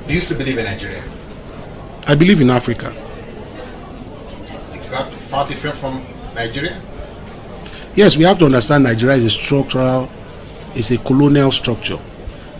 Do you still believe in Nigeria? I believe in Africa. Is that far different from Nigeria? Yes, we have to understand Nigeria is it's a colonial structure.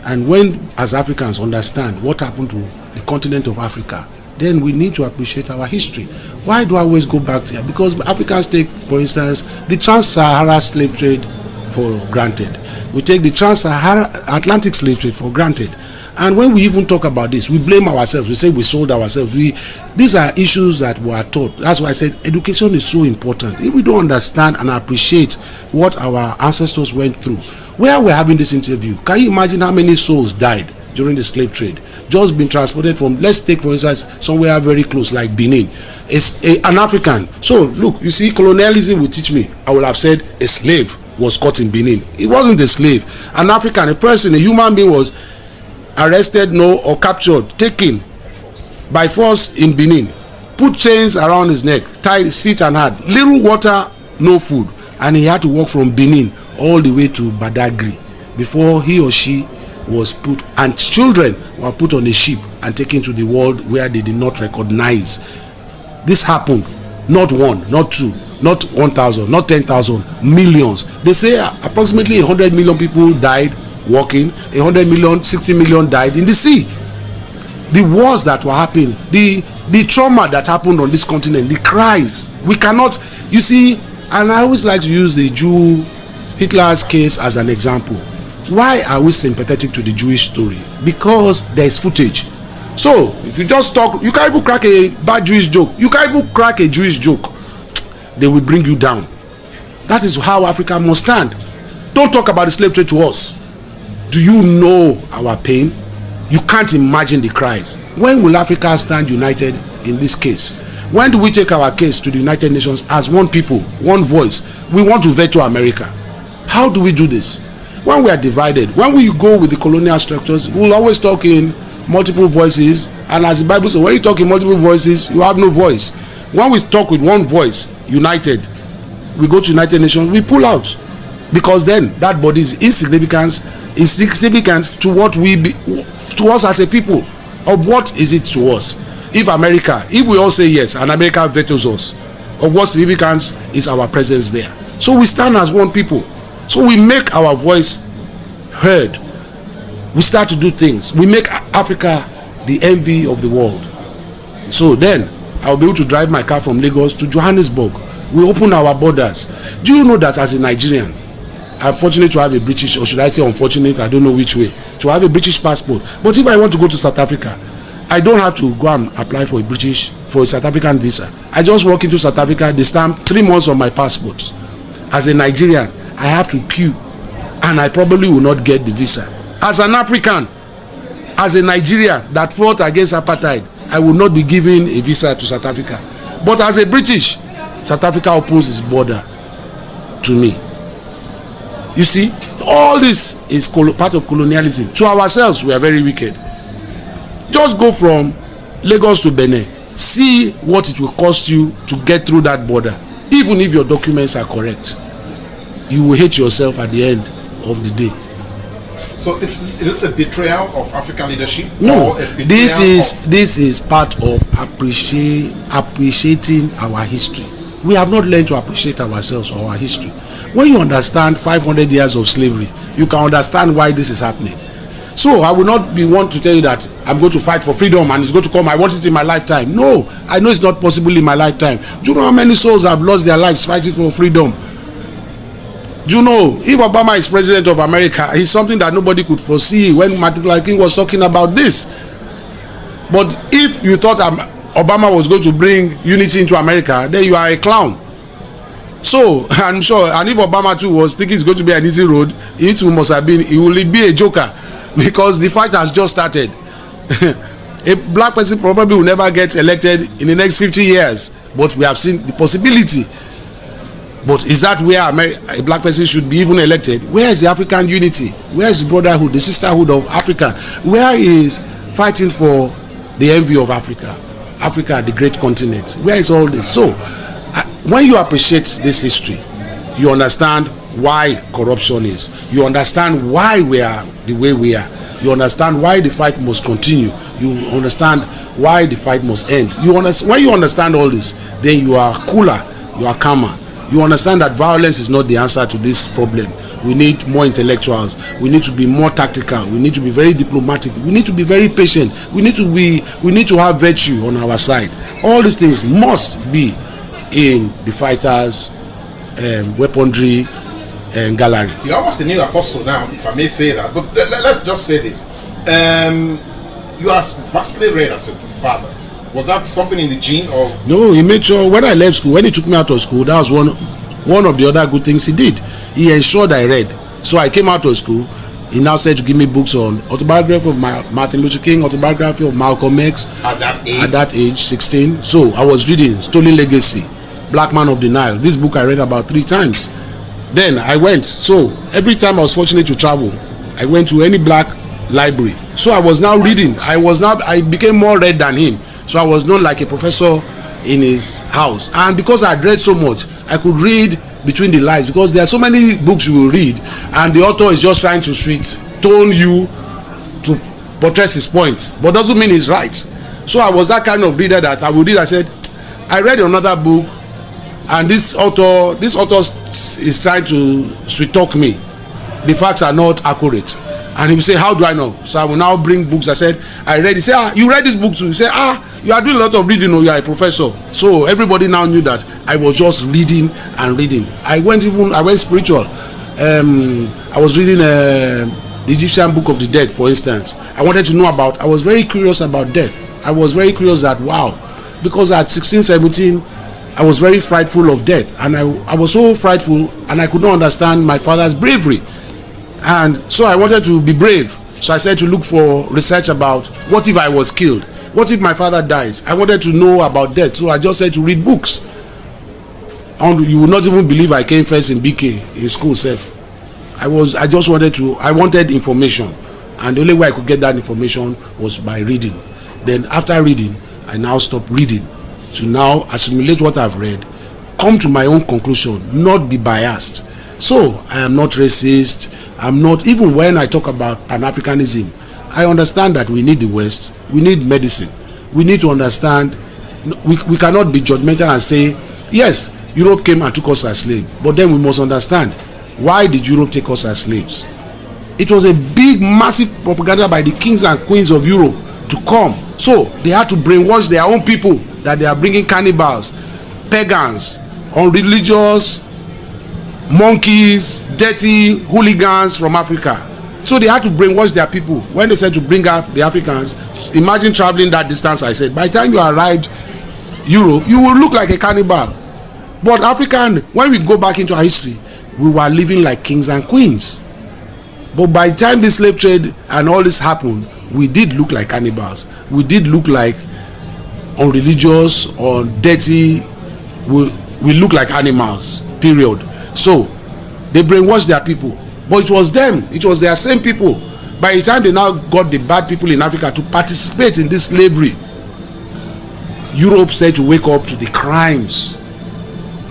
And when, as Africans, understand what happened to the continent of Africa, then we need to appreciate our history. Why do I always go back there? Because Africans take, for instance, the trans-Saharan slave trade for granted. We take the trans-Saharan Atlantic slave trade for granted. And when we even talk about this, we blame ourselves. We say we sold ourselves. These are issues that were taught. That's why I said education is so important. If we don't understand and appreciate what our ancestors went through, where we're having this interview, can you imagine how many souls died during the slave trade? Just been transported from, let's take for instance, somewhere very close like Benin. It's an African. So look, you see, colonialism will teach me. I would have said a slave was caught in Benin. It wasn't a slave. An African, a person, a human being was arrested, or captured, taken by force in Benin, put chains around his neck, tied his feet and hand, little water, no food, and he had to walk from Benin all the way to Badagry before he or she was put, and children were put on a ship and taken to the world where they did not recognize. This happened, not one, not two, not 1,000, not 10,000, millions. They say approximately 100 million people died walking, 100 million, 60 million died in the sea. The wars that were happening, the trauma that happened on this continent, the cries, we cannot, you see. And I always like to use the Hitler's case as an example. Why are we sympathetic to the Jewish story? Because there is footage. So if you just talk, you can't even crack a bad Jewish joke, you can't even crack a Jewish joke, they will bring you down. That is how Africa must stand. Don't talk about the slave trade to us. Do you know our pain? You can't imagine the cries. When will Africa stand united in this case? When do we take our case to the United Nations as one people, one voice? We want to veto America. How do we do this? When we are divided, when we go with the colonial structures, we'll always talk in multiple voices. And as the Bible says, when you talk in multiple voices, you have no voice. When we talk with one voice, united, we go to United Nations, we pull out. Because then that body is insignificant to what to us as a people. Of what is it to us? If we all say yes and America vetoes us, of what significance is our presence there? So we stand as one people. So we make our voice heard. We start to do things. We make Africa the envy of the world. So then I'll be able to drive my car from Lagos to Johannesburg. We open our borders. Do you know that as a Nigerian, I'm fortunate to have a British, or should I say unfortunate, I don't know which way, to have a British passport. But if I want to go to South Africa, I don't have to go and apply for a South African visa. I just walk into South Africa, they stamp 3 months on my passport. As a Nigerian, I have to queue, and I probably will not get the visa. As an African, as a Nigerian that fought against apartheid, I will not be given a visa to South Africa. But as a British, South Africa opens its border to me. You see, all this is part of colonialism. To ourselves, we are very wicked. Just go from Lagos to Benin. See what it will cost you to get through that border. Even if your documents are correct, you will hate yourself at the end of the day. So is this a betrayal of African leadership? No, this is part of appreciating our history. We have not learned to appreciate ourselves or our history. When you understand 500 years of slavery, you can understand why this is happening. So I will not be one to tell you that I'm going to fight for freedom and it's going to come, I want it in my lifetime. No, I know it's not possible in my lifetime. Do you know how many souls have lost their lives fighting for freedom? Do you know, if Obama is president of America, it's something that nobody could foresee when Martin Luther King was talking about this. But if you thought Obama was going to bring unity into America, then you are a clown. So I'm sure, and if Obama too was thinking it's going to be an easy road, it too must have been, it will be a joker, because the fight has just started. A black person probably will never get elected in the next 50 years, but we have seen the possibility. But is that where a black person should be even elected? Where is the African unity? Where is the brotherhood, the sisterhood of Africa? Where is fighting for the envy of Africa? Africa, the great continent. Where is all this? So when you appreciate this history, you understand why corruption is. You understand why we are the way we are. You understand why the fight must continue. You understand why the fight must end. When you understand all this, then you are cooler, you are calmer. You understand that violence is not the answer to this problem. We need more intellectuals. We need to be more tactical. We need to be very diplomatic. We need to be very patient. We need to have virtue on our side. All these things must be in the fighters' weaponry and gallery. You're almost a new apostle now, if I may say that. But let's just say this. You are vastly read as your father. Was that something in the gene, or? No, he made sure when I left school, when he took me out of school, that was one of the other good things he did. He ensured I read. So I came out of school. He now said to give me books on autobiography of Martin Luther King, autobiography of Malcolm X. At that age? 16. So I was reading Stolen Legacy, Black Man of the Nile. This book I read about 3 times. Then I went. So every time I was fortunate to travel, I went to any black library. So I was now reading. I became more read than him. So I was known like a professor in his house. And because I had read so much, I could read between the lines, because there are so many books you will read and the author is just trying to tone you to buttress his point, but doesn't mean he's right. So I was that kind of reader that I would read. I said, I read another book and this author is trying to sweet talk me. The facts are not accurate. And he will say, how do I know? So I will now bring books. I said, I read. He said, you read this book too? He said, you are doing a lot of reading, or you are a professor. So everybody now knew that I was just reading and reading. I went spiritual. I was reading the Egyptian Book of the Dead, for instance. I was very curious about death. I was very curious that, wow, because at 16, 17, I was very frightful of death. And I was so frightful, and I could not understand my father's bravery. And so I wanted to be brave. So I said to look for research about what if I was killed? What if my father dies? I wanted to know about death. So I just said to read books. And you will not even believe I came first in BK in school self. I wanted information. And the only way I could get that information was by reading. Then after reading, I now stopped reading to now assimilate what I've read, come to my own conclusion, not be biased. So I am not racist. I'm not, even when I talk about Pan-Africanism, I understand that we need the West. We need medicine. We need to understand. We cannot be judgmental and say, yes, Europe came and took us as slaves. But then we must understand, why did Europe take us as slaves? It was a big, massive propaganda by the kings and queens of Europe to come. So they had to brainwash their own people that they are bringing cannibals, pagans, unreligious, monkeys, dirty hooligans from Africa. So they had to brainwash their people. When they said to bring out the Africans, imagine traveling that distance. I said, by the time you arrived Europe, you will look like a cannibal. But African, when we go back into our history, we were living like kings and queens. But by the time the slave trade and all this happened, we did look like cannibals. We did look like unreligious or dirty. We look like animals, period. So they brainwashed their people. But it was them, it was their same people. By the time they now got the bad people in Africa to participate in this slavery, Europe said to wake up to the crimes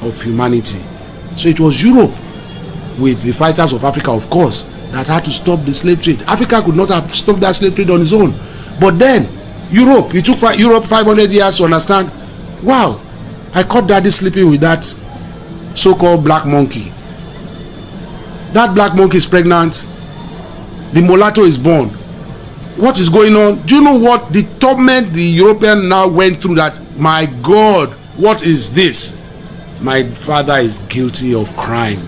of humanity. So it was Europe, with the fighters of Africa, of course, that had to stop the slave trade. Africa could not have stopped that slave trade on its own. But then, Europe, it took Europe 500 years to understand, wow, I caught daddy sleeping with that so-called black monkey. That black monkey is pregnant. The mulatto is born. What is going on? Do you know what the torment the European now went through? That, my God, what is this? My father is guilty of crime.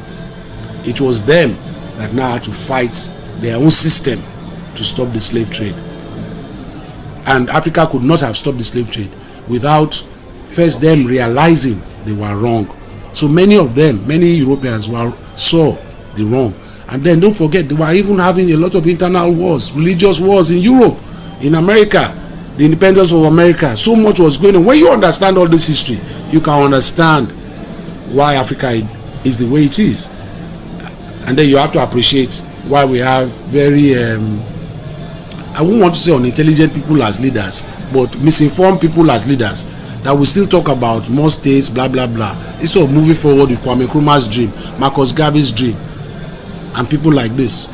It was them that now had to fight their own system to stop the slave trade. And Africa could not have stopped the slave trade without first them realizing they were wrong. So many of them, many Europeans saw the wrong. And then don't forget, they were even having a lot of internal wars, religious wars in Europe, in America, the independence of America. So much was going on. When you understand all this history, you can understand why Africa is the way it is. And then you have to appreciate why we have very, I wouldn't want to say unintelligent people as leaders, but misinformed people as leaders, that we still talk about more states, blah, blah, blah. Instead of moving forward with Kwame Nkrumah's dream, Marcus Garvey's dream, and people like this.